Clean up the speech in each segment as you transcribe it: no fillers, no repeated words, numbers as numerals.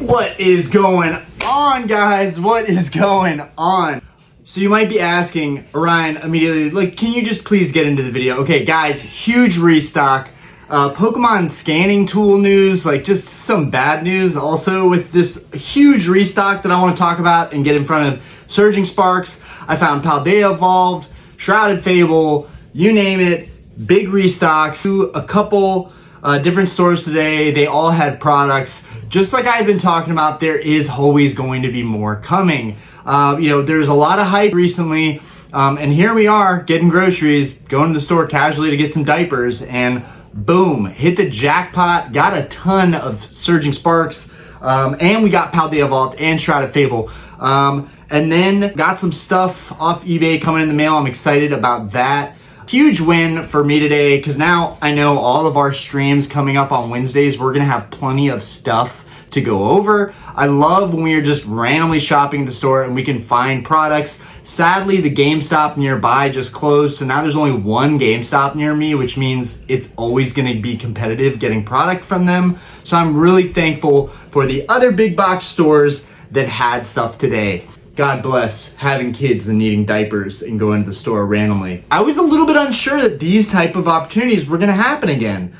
What is going on, guys? What is going on? So you might be asking, Orion, immediately, like, can you just please get into the video? Okay, guys, huge restock. Pokemon scanning tool news, like just some bad news also with this huge restock that I want to talk about and get in front of Surging Sparks. I found Paldea Evolved, Shrouded Fable, you name it, big restocks. A couple different stores today, they all had products. Just like I've been talking about, there is always going to be more coming. There's a lot of hype recently, and here we are getting groceries, going to the store casually to get some diapers, and boom, hit the jackpot, got a ton of Surging Sparks, and we got Paldea Evolved and Shrouded Fable. And then got some stuff off eBay coming in the mail. I'm excited about that. Huge win for me today, because now I know all of our streams coming up on Wednesdays, we're gonna have plenty of stuff to go over. I love when we are just randomly shopping at the store and we can find products. Sadly, the GameStop nearby just closed, so now there's only one GameStop near me, which means it's always gonna be competitive getting product from them. So I'm really thankful for the other big box stores that had stuff today. God bless having kids and needing diapers and going to the store randomly. I was a little bit unsure that these type of opportunities were gonna happen again.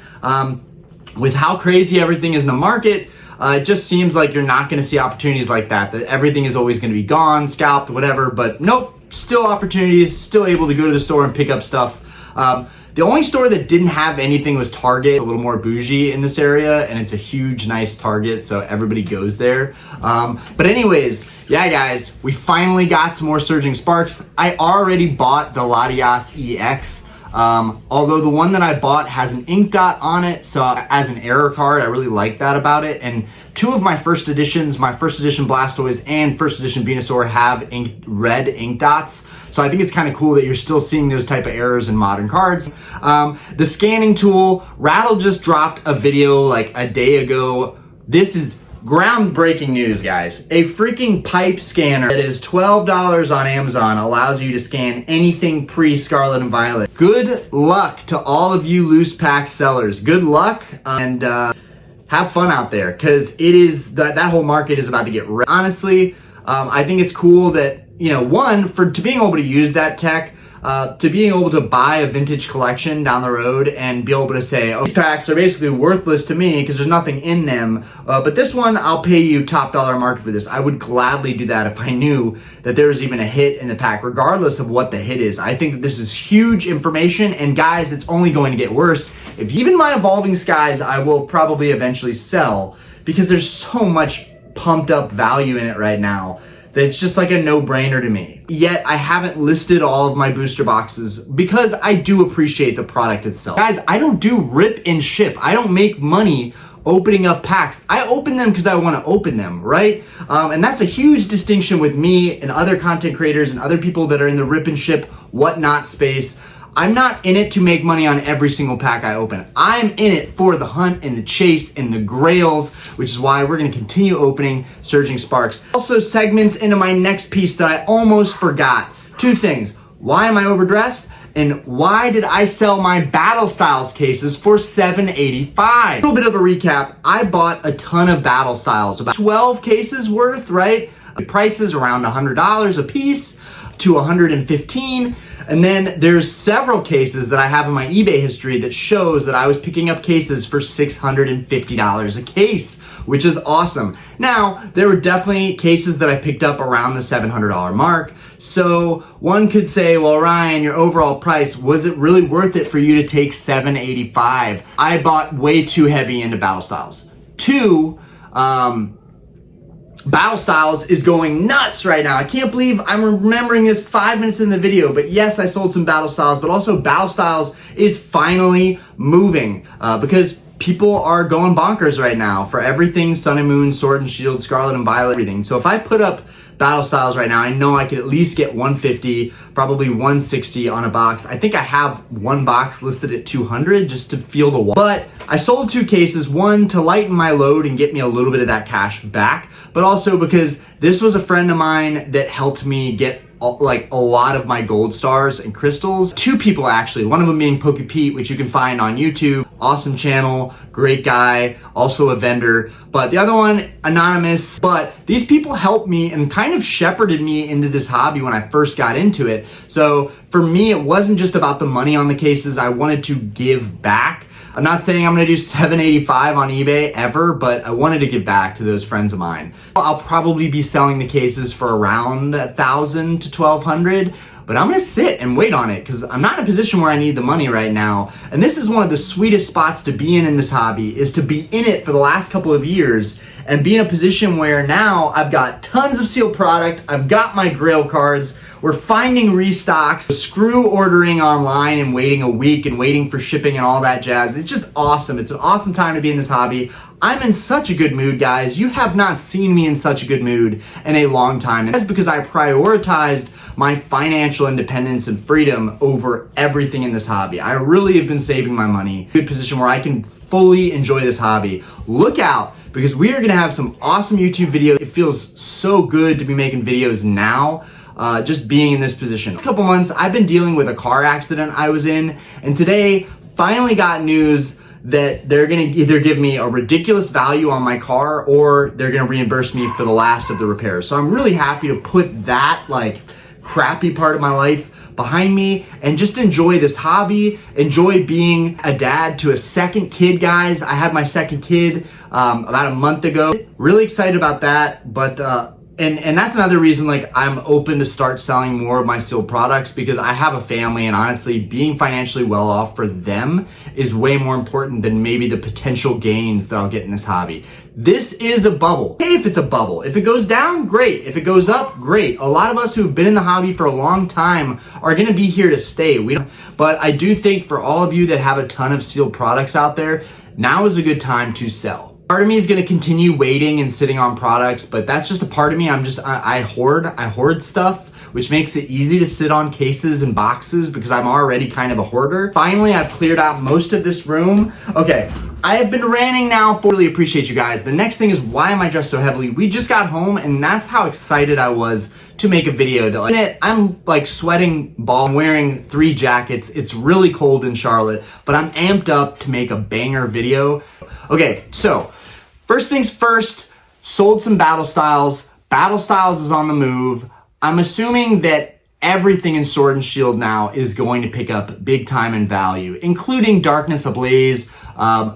With how crazy everything is in the market, it just seems like you're not gonna see opportunities like that everything is always gonna be gone, scalped, whatever, but nope, still opportunities, still able to go to the store and pick up stuff. The only store that didn't have anything was Target, a little more bougie in this area, and it's a huge, nice Target, so everybody goes there. But anyways, yeah guys, we finally got some more Surging Sparks. I already bought the Latias EX, although the one that I bought has an ink dot on it, so as an error card, I really like that about it. And two of my first editions, my first edition Blastoise and first edition Venusaur, have red ink dots. So I think it's kind of cool that you're still seeing those type of errors in modern cards. The scanning tool, Rattle just dropped a video like a day ago. This is groundbreaking news, guys. A freaking pipe scanner that is $12 on Amazon allows you to scan anything pre-Scarlet and Violet. Good luck to all of you loose pack sellers. Good luck, and have fun out there, because it is that whole market is about to get honestly. I think it's cool that, one, to being able to use that tech, to being able to buy a vintage collection down the road and be able to say, oh, these packs are basically worthless to me because there's nothing in them, but this one, I'll pay you top dollar market for this. I would gladly do that if I knew that there was even a hit in the pack, regardless of what the hit is. I think that this is huge information, and guys, it's only going to get worse. If even my Evolving Skies, I will probably eventually sell, because there's so much pumped up value in it right now that it's just like a no-brainer to me. Yet I haven't listed all of my booster boxes because I do appreciate the product itself. Guys, I don't do rip and ship. I don't make money opening up packs. I open them because I want to open them, right? And that's a huge distinction with me and other content creators and other people that are in the rip and ship whatnot space. I'm not in it to make money on every single pack I open. I'm in it for the hunt and the chase and the grails, which is why we're gonna continue opening Surging Sparks. Also segments into my next piece that I almost forgot. Two things: why am I overdressed? And why did I sell my Battle Styles cases for $7.85? A little bit of a recap. I bought a ton of Battle Styles, about 12 cases worth, right? The prices around $100 a piece to $115. And then there's several cases that I have in my eBay history that shows that I was picking up cases for $650 a case, which is awesome. Now, there were definitely cases that I picked up around the $700 mark. So one could say, well, Ryan, your overall price, was it really worth it for you to take $7.85? I bought way too heavy into Battle Styles. Two, Battle Styles is going nuts right now. I can't believe I'm remembering this 5 minutes in the video, but yes, I sold some Battle Styles, but also Battle Styles is finally moving because people are going bonkers right now for everything Sun and Moon, Sword and Shield, Scarlet and Violet, everything. So if I put up Battle Styles right now, I know I could at least get 150, probably 160 on a box. I think I have one box listed at 200 just to feel the wall. But I sold two cases, one to lighten my load and get me a little bit of that cash back, but also because this was a friend of mine that helped me get like a lot of my gold stars and crystals. 2 people actually, one of them being Poke Pete, which you can find on YouTube. Awesome channel, great guy, also a vendor. But the other one, anonymous. But these people helped me and kind of shepherded me into this hobby when I first got into it. So for me, it wasn't just about the money on the cases. I wanted to give back. I'm not saying I'm gonna do $785 on eBay ever, but I wanted to give back to those friends of mine. I'll probably be selling the cases for around $1,000 to $1,200, but I'm gonna sit and wait on it because I'm not in a position where I need the money right now. And this is one of the sweetest spots to be in this hobby, is to be in it for the last couple of years and be in a position where now I've got tons of sealed product, I've got my grail cards, we're finding restocks, screw ordering online and waiting a week and waiting for shipping and all that jazz. It's just awesome. It's an awesome time to be in this hobby. I'm in such a good mood, guys. You have not seen me in such a good mood in a long time. And that's because I prioritized my financial independence and freedom over everything in this hobby. I really have been saving my money. Good position where I can fully enjoy this hobby. Look out, because we are gonna have some awesome YouTube videos. It feels so good to be making videos now. Just being in this position. A couple months, I've been dealing with a car accident I was in, and today finally got news that they're gonna either give me a ridiculous value on my car or they're gonna reimburse me for the last of the repairs. So I'm really happy to put that like crappy part of my life behind me and just enjoy this hobby, enjoy being a dad to a second kid, guys. I had my second kid about a month ago. Really excited about that, but and that's another reason like I'm open to start selling more of my sealed products, because I have a family, and honestly being financially well off for them is way more important than maybe the potential gains that I'll get in this hobby. This is a bubble. Hey, if it's a bubble, if it goes down, great. If it goes up, great. A lot of us who've been in the hobby for a long time are gonna be here to stay. But I do think for all of you that have a ton of sealed products out there, now is a good time to sell. Part of me is going to continue waiting and sitting on products, but that's just a part of me. I hoard stuff, which makes it easy to sit on cases and boxes because I'm already kind of a hoarder. Finally, I've cleared out most of this room. Okay, I have been ranting now. Really appreciate you guys. The next thing is, why am I dressed so heavily? We just got home, and that's how excited I was to make a video. That like, I'm like sweating ball. I'm wearing 3 jackets. It's really cold in Charlotte, but I'm amped up to make a banger video. Okay, so first things first, sold some Battle Styles. Battle Styles is on the move. I'm assuming that everything in Sword and Shield now is going to pick up big time in value, including Darkness Ablaze,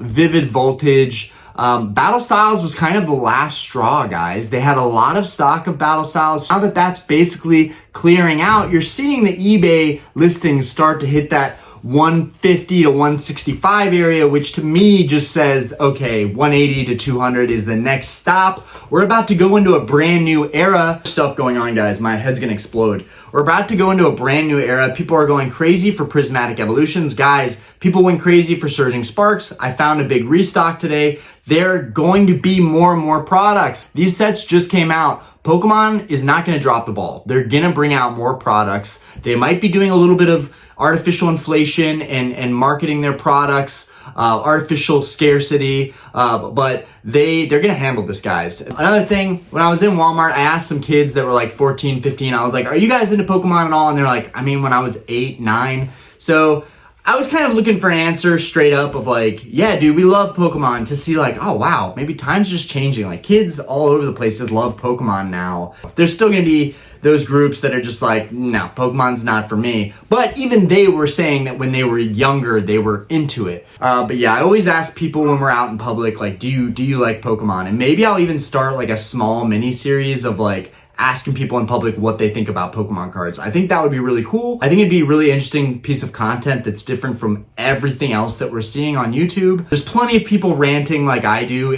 Vivid Voltage. Battle Styles was kind of the last straw, guys. They had a lot of stock of Battle Styles. Now that that's basically clearing out, you're seeing the eBay listings start to hit that 150 to 165 area, which to me just says, okay, 180 to 200 is the next stop. We're about to go into a brand new era. Stuff going on, guys. My head's gonna explode. We're about to go into a brand new era. People are going crazy for prismatic evolutions. Guys, people went crazy for surging sparks. I found a big restock today. There are going to be more and more products. These sets just came out. Pokemon is not gonna drop the ball. They're gonna bring out more products. They might be doing a little bit of artificial inflation and marketing their products, artificial scarcity, but they're gonna handle this, guys. Another thing, when I was in Walmart, I asked some kids that were like 14, 15, I was like, are you guys into Pokemon at all? And they're like, I mean, when I was 8, 9. So I was kind of looking for an answer straight up of like, yeah, dude, we love Pokemon, to see like, oh wow, maybe time's just changing. Like kids all over the place just love Pokemon now. There's still gonna be those groups that are just like, no, Pokemon's not for me. But even they were saying that when they were younger, they were into it. But yeah, I always ask people when we're out in public, like, do you like Pokemon? And maybe I'll even start like a small mini series of like asking people in public what they think about Pokemon cards. I think that would be really cool. I think it'd be a really interesting piece of content that's different from everything else that we're seeing on YouTube. There's plenty of people ranting like I do.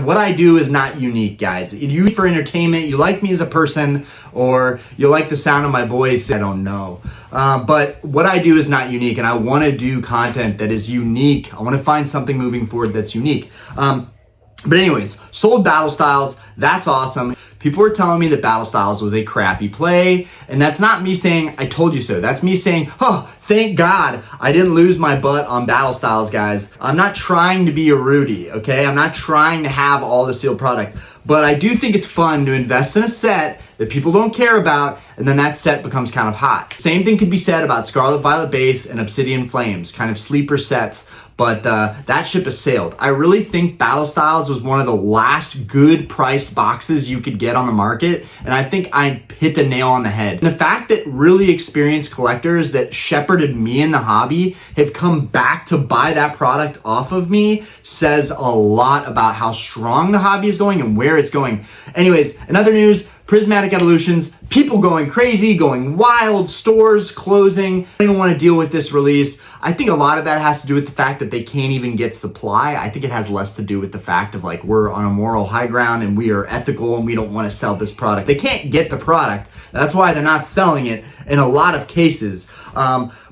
What I do is not unique, guys. You for entertainment, you like me as a person, or you like the sound of my voice, I don't know. But what I do is not unique, and I wanna do content that is unique. I wanna find something moving forward that's unique. But anyways, sold Battle Styles, that's awesome. People were telling me that Battle Styles was a crappy play, and that's not me saying I told you so. That's me saying, oh, thank God I didn't lose my butt on Battle Styles, guys. I'm not trying to be a Rudy, okay? I'm not trying to have all the sealed product, but I do think it's fun to invest in a set that people don't care about, and then that set becomes kind of hot. Same thing could be said about Scarlet Violet Base and Obsidian Flames, kind of sleeper sets, but that ship has sailed. I really think Battle Styles was one of the last good priced boxes you could get on the market, and I think I hit the nail on the head. And the fact that really experienced collectors that shepherded me in the hobby have come back to buy that product off of me says a lot about how strong the hobby is going and where it's going. Anyways, in other news, Prismatic Evolutions, people going crazy, going wild, stores closing. I don't even want to deal with this release. I think a lot of that has to do with the fact that they can't even get supply. I think it has less to do with the fact of like we're on a moral high ground and we are ethical and we don't want to sell this product. They can't get the product. That's why they're not selling it in a lot of cases.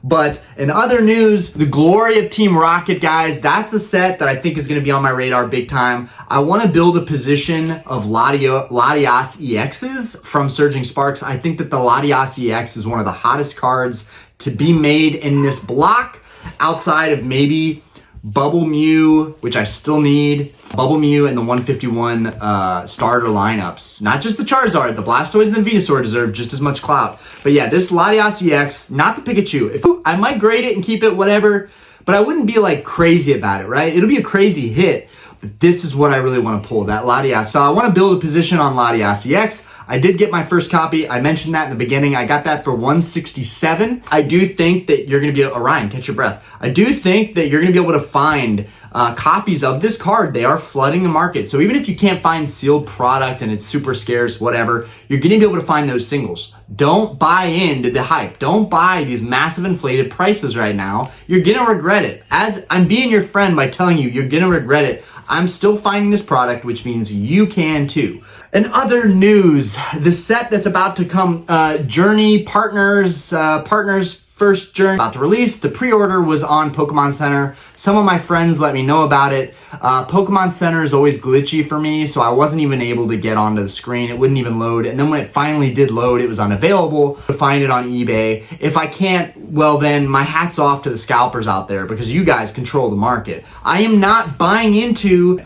But in other news, the glory of Team Rocket, guys, that's the set that I think is going to be on my radar big time. I want to build a position of Latias EXs from Surging Sparks. I think that the Latias EX is one of the hottest cards to be made in this block, outside of maybe Bubble Mew, which I still need. Bubble Mew and the 151 starter lineups. Not just the Charizard, the Blastoise and the Venusaur deserve just as much clout. But yeah, this Latias EX, not the Pikachu. I might grade it and keep it, whatever, but I wouldn't be like crazy about it, right? It'll be a crazy hit, but this is what I really want to pull, that Latias. So I want to build a position on Latias EX. I did get my first copy. I mentioned that in the beginning. I got that for $167. I do think that you're going to be Ryan, catch your breath. I do think that you're going to be able to find copies of this card. They are flooding the market. So even if you can't find sealed product and it's super scarce, whatever, you're going to be able to find those singles. Don't buy into the hype. Don't buy these massive inflated prices right now. You're going to regret it. As I'm being your friend by telling you, you're going to regret it. I'm still finding this product, which means you can too. In other news, the set that's about to come, Journey Partners first Journey about to release. The pre-order was on Pokemon Center. Some of my friends let me know about it. Pokemon Center is always glitchy for me, so I wasn't even able to get onto the screen. It wouldn't even load. And then when it finally did load, it was unavailable to find it on eBay. If I can't, well then my hat's off to the scalpers out there because you guys control the market. I don't buy into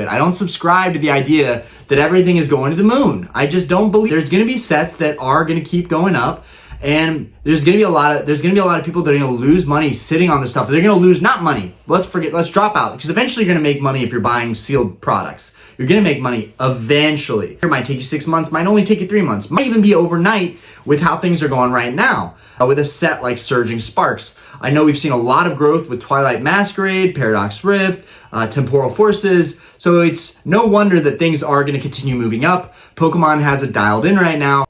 it. I don't subscribe to the idea that everything is going to the moon. I just don't believe there's going to be sets that are going to keep going up, and there's going to be a lot of people that are going to lose money sitting on this stuff. They're going to lose not money. Let's drop out, because eventually you're going to make money if you're buying sealed products. You're going to make money eventually. It might take you 6 months, might only take you 3 months, might even be overnight with how things are going right now. With a set like Surging Sparks, I know we've seen a lot of growth with Twilight Masquerade, Paradox Rift, Temporal Forces, so it's no wonder that things are going to continue moving up. Pokemon has it dialed in right now,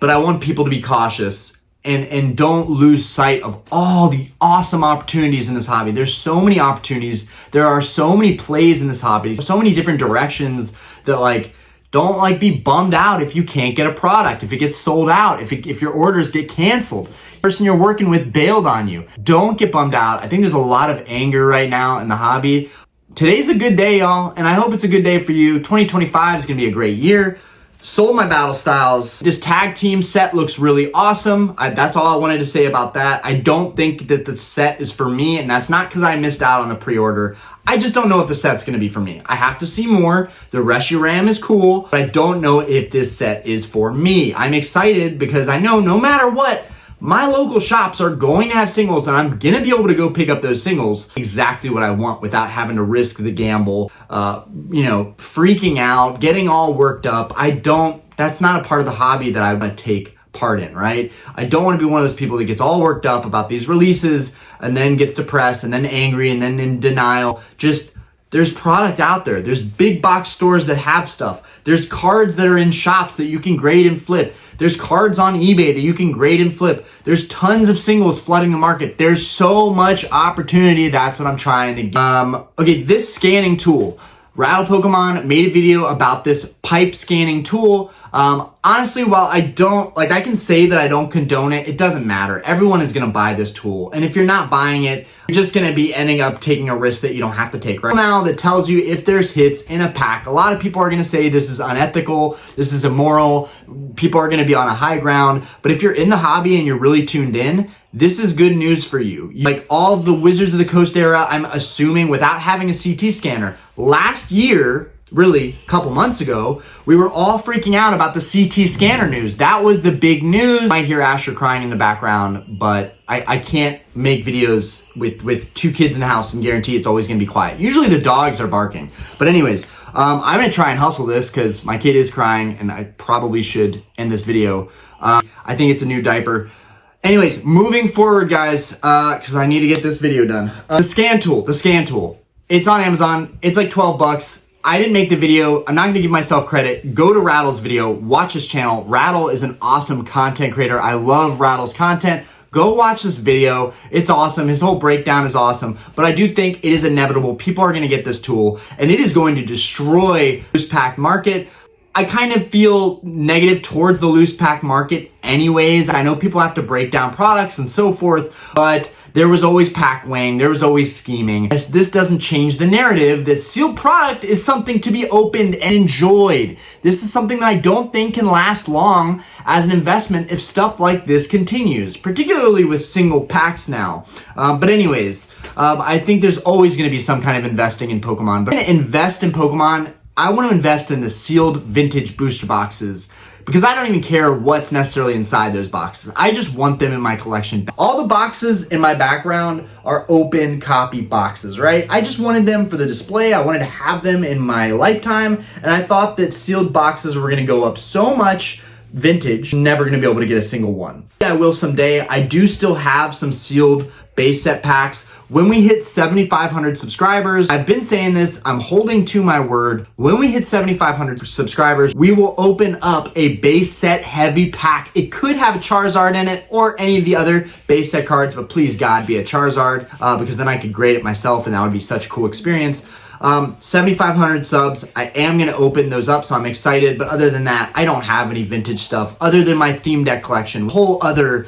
but I want people to be cautious and don't lose sight of all the awesome opportunities in this hobby. There's so many opportunities. There are so many plays in this hobby, so many different directions that don't be bummed out if you can't get a product, if it gets sold out, if your orders get canceled, the person you're working with bailed on you. Don't get bummed out. I think there's a lot of anger right now in the hobby. Today's a good day, y'all, and I hope it's a good day for you. 2025 is going to be a great year. Sold my Battle Styles. This tag team set looks really awesome. That's all I wanted to say about that. I don't think that the set is for me, and that's not because I missed out on the pre-order. I just don't know if the set's going to be for me. I have to see more. The Reshiram is cool, but I don't know if this set is for me. I'm excited because I know no matter what, my local shops are going to have singles, and I'm going to be able to go pick up those singles exactly what I want without having to risk the gamble, freaking out, getting all worked up. That's not a part of the hobby that I want to take part in, right? I don't want to be one of those people that gets all worked up about these releases and then gets depressed and then angry and then in denial. There's product out there. There's big box stores that have stuff. There's cards that are in shops that you can grade and flip. There's cards on eBay that you can grade and flip. There's tons of singles flooding the market. There's so much opportunity. That's what I'm trying to get. Okay, this scanning tool. Rattle Pokemon made a video about this pipe scanning tool. Honestly, while I can say that I don't condone it, it doesn't matter. Everyone is going to buy this tool. And if you're not buying it, you're just gonna be ending up taking a risk that you don't have to take right now that tells you if there's hits in a pack. A lot of people are gonna say this is unethical, this is immoral, people are gonna be on a high ground, but if you're in the hobby and you're really tuned in, this is good news for you. Like all of the Wizards of the Coast era, I'm assuming without having a CT scanner, last year, really a couple months ago, we were all freaking out about the CT scanner news. That was the big news. You might hear Asher crying in the background, but I can't make videos with 2 kids in the house and guarantee it's always gonna be quiet. Usually the dogs are barking. But anyways, I'm gonna try and hustle this because my kid is crying and I probably should end this video. I think it's a new diaper. Anyways, moving forward, guys, because I need to get this video done. The scan tool. It's on Amazon. It's like 12 bucks. I didn't make the video. I'm not gonna give myself credit. Go to Rattle's video, watch his channel. Rattle is an awesome content creator. I love Rattle's content. Go watch this video. It's awesome. His whole breakdown is awesome. But I do think it is inevitable. People are gonna get this tool and it is going to destroy the loose pack market. I kind of feel negative towards the loose pack market anyways. I know people have to break down products and so forth, but there was always pack weighing, there was always scheming. This doesn't change the narrative that sealed product is something to be opened and enjoyed. This is something that I don't think can last long as an investment if stuff like this continues, particularly with single packs now. But anyways, I think there's always gonna be some kind of investing in Pokemon. But I'm gonna invest in Pokemon. I want to invest in the sealed vintage booster boxes because I don't even care what's necessarily inside those boxes. I just want them in my collection. All the boxes in my background are open copy boxes, right? I just wanted them for the display. I wanted to have them in my lifetime. And I thought that sealed boxes were going to go up so much vintage, never going to be able to get a single one. I will someday. I do still have some sealed base set packs. When we hit 7,500 subscribers, I've been saying this, I'm holding to my word. When we hit 7,500 subscribers, we will open up a base set heavy pack. It could have a Charizard in it or any of the other base set cards, but please God be a Charizard because then I could grade it myself and that would be such a cool experience. 7,500 subs. I am going to open those up, so I'm excited. But other than that, I don't have any vintage stuff other than my theme deck collection. Whole other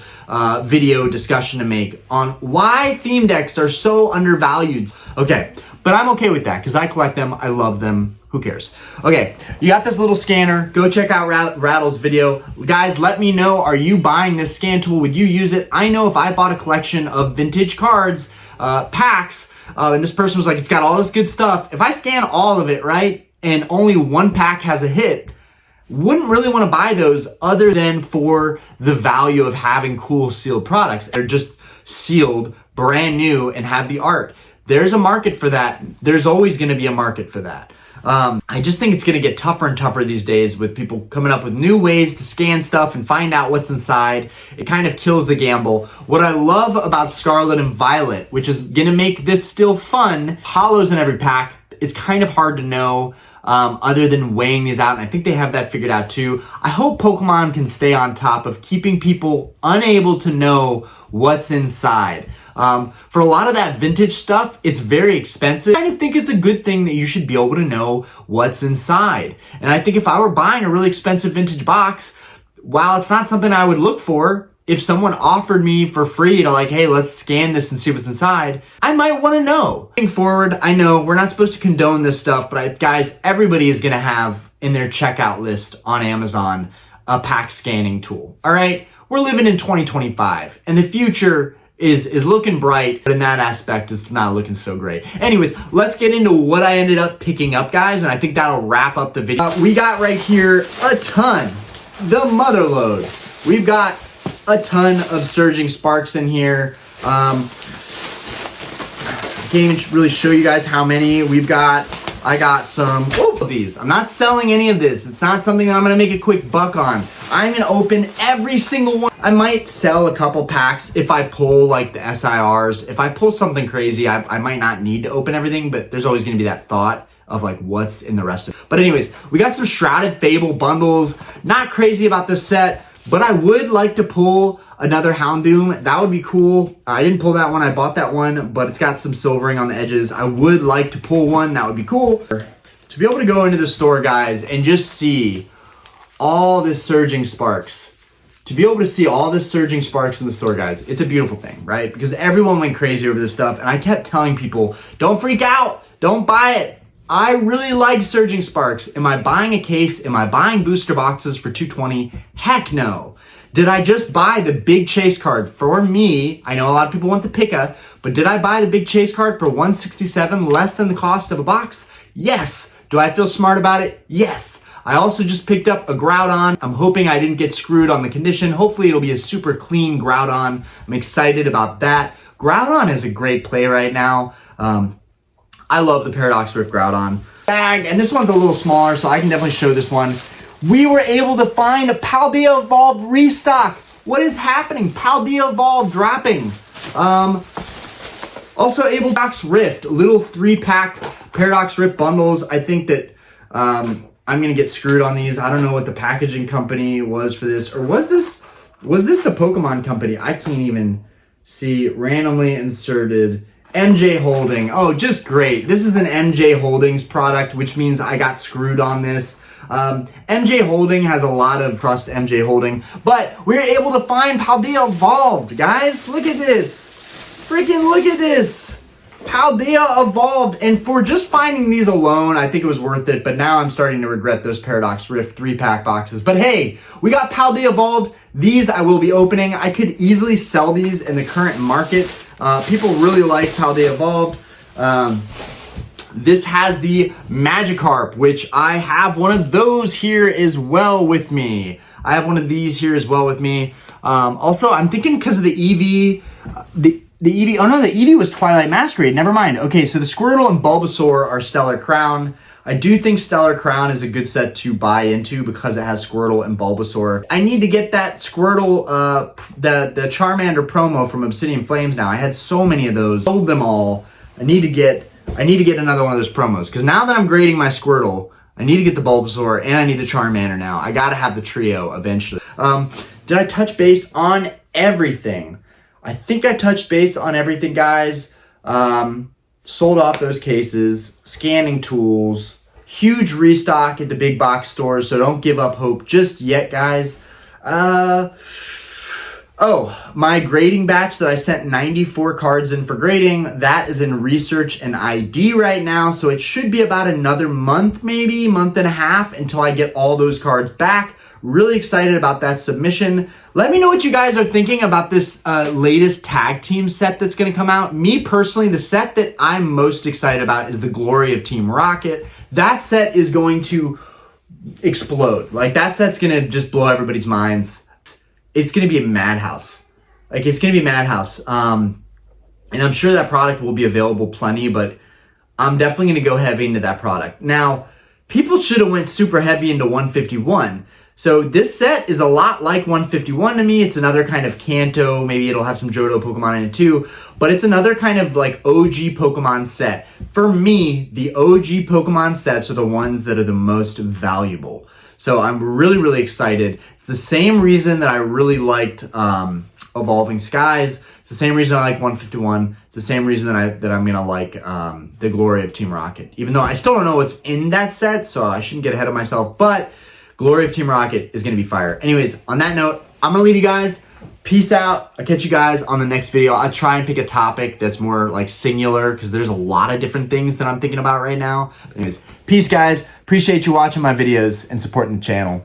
video discussion to make on why theme decks are so undervalued. Okay, but I'm okay with that because I collect them. I love them. Who cares? Okay, you got this little scanner. Go check out Rattle's video. Guys, let me know, are you buying this scan tool? Would you use it? I know if I bought a collection of vintage cards, packs, and this person was like, it's got all this good stuff. If I scan all of it, right, and only one pack has a hit, wouldn't really want to buy those other than for the value of having cool sealed products. They're just sealed, brand new, and have the art. There's a market for that. There's always going to be a market for that. I just think it's going to get tougher and tougher these days with people coming up with new ways to scan stuff and find out what's inside. It kind of kills the gamble. What I love about Scarlet and Violet, which is going to make this still fun, hollows in every pack. It's kind of hard to know other than weighing these out, and I think they have that figured out too. I hope Pokemon can stay on top of keeping people unable to know what's inside. For a lot of that vintage stuff, it's very expensive. I kind of think it's a good thing that you should be able to know what's inside. And I think if I were buying a really expensive vintage box, while it's not something I would look for, if someone offered me for free to like, hey, let's scan this and see what's inside, I might want to know. Moving forward, I know we're not supposed to condone this stuff, but guys, everybody is going to have in their checkout list on Amazon a pack scanning tool. All right, we're living in 2025 and the future is looking bright, but in that aspect, it's not looking so great. Anyways, let's get into what I ended up picking up, guys, and I think that'll wrap up the video. We got right here a ton, the mother load. We've got a ton of Surging Sparks in here. I can't even really show you guys how many we've got. I got some of these. I'm not selling any of this. It's not something I'm gonna make a quick buck on. I'm gonna open every single one. I might sell a couple packs if I pull like the SIRs. If I pull something crazy, I might not need to open everything, but there's always gonna be that thought of like what's in the rest of it. But anyways, we got some Shrouded Fable bundles. Not crazy about this set, but I would like to pull another Houndoom. That would be cool. I didn't pull that one. I bought that one, but it's got some silvering on the edges. I would like to pull one. That would be cool. To be able to go into the store, guys, and just see all this Surging Sparks. to be able to see all the surging sparks in the store, guys, it's a beautiful thing, right? Because everyone went crazy over this stuff, and I kept telling people, don't freak out, don't buy it. I really like surging sparks. Am I buying a case? Am I buying booster boxes for $220? Heck no. Did I just buy the big chase card? For me, I know a lot of people want the Pika, but did I buy the big chase card for $167, less than the cost of a box? Yes. Do I feel smart about it? Yes. I also just picked up a Groudon. I'm hoping I didn't get screwed on the condition. Hopefully it'll be a super clean Groudon. I'm excited about that. Groudon is a great play right now. I love the Paradox Rift Groudon bag, and this one's a little smaller, so I can definitely show this one. We were able to find a Paldea Evolved restock. What is happening? Paldea Evolved dropping. Also, Paradox Rift, little 3-pack Paradox Rift bundles. I think that I'm gonna get screwed on these. I don't know what the packaging company was for this, or was this the Pokemon company? I can't even see. Randomly inserted. MJ Holding. Oh, just great. This is an MJ Holdings product, which means I got screwed on this. MJ Holding has a lot of trust, MJ Holding, but we were able to find Paldea Evolved, guys. Look at this. Freaking look at this. Paldea Evolved. And for just finding these alone, I think it was worth it, but now I'm starting to regret those Paradox Rift 3-pack boxes. But hey, we got Paldea Evolved. These I will be opening. I could easily sell these in the current market. People really like Paldea Evolved. This has the Magikarp, which I have one of those here as well with me. I have one of these here as well with me. Also, I'm thinking because of the Eevee, the Eevee, oh no, the Eevee was Twilight Masquerade, never mind. Okay, so the Squirtle and Bulbasaur are Stellar Crown. I do think Stellar Crown is a good set to buy into because it has Squirtle and Bulbasaur. I need to get that Squirtle, the Charmander promo from Obsidian Flames now. I had so many of those, sold them all. I need to get another one of those promos because now that I'm grading my Squirtle, I need to get the Bulbasaur and I need the Charmander now. I gotta have the trio eventually. Did I touch base on everything? I think I touched base on everything, guys. Sold off those cases, scanning tools, huge restock at the big box stores, so don't give up hope just yet, guys. Oh, my grading batch that I sent 94 cards in for grading, that is in research and ID right now, so it should be about another month, maybe, month and a half until I get all those cards back. Really excited about that submission. Let me know what you guys are thinking about this latest tag team set that's going to come out. Me personally, the set that I'm most excited about is the Glory of Team Rocket. That set is going to explode. Like, that set's going to just blow everybody's minds. It's going to be a madhouse. Like, it's going to be a madhouse. And I'm sure that product will be available plenty, but I'm definitely going to go heavy into that product. Now, people should have went super heavy into 151. So this set is a lot like 151 to me. It's another kind of Kanto. Maybe it'll have some Johto Pokemon in it too. But it's another kind of like OG Pokemon set. For me, the OG Pokemon sets are the ones that are the most valuable. So I'm really, really excited. It's the same reason that I really liked Evolving Skies. It's the same reason I like 151. It's the same reason that I'm gonna like the Glory of Team Rocket. Even though I still don't know what's in that set, so I shouldn't get ahead of myself. But Glory of Team Rocket is going to be fire. Anyways, on that note, I'm going to leave you guys. Peace out. I'll catch you guys on the next video. I'll try and pick a topic that's more like singular because there's a lot of different things that I'm thinking about right now. But anyways, peace, guys. Appreciate you watching my videos and supporting the channel.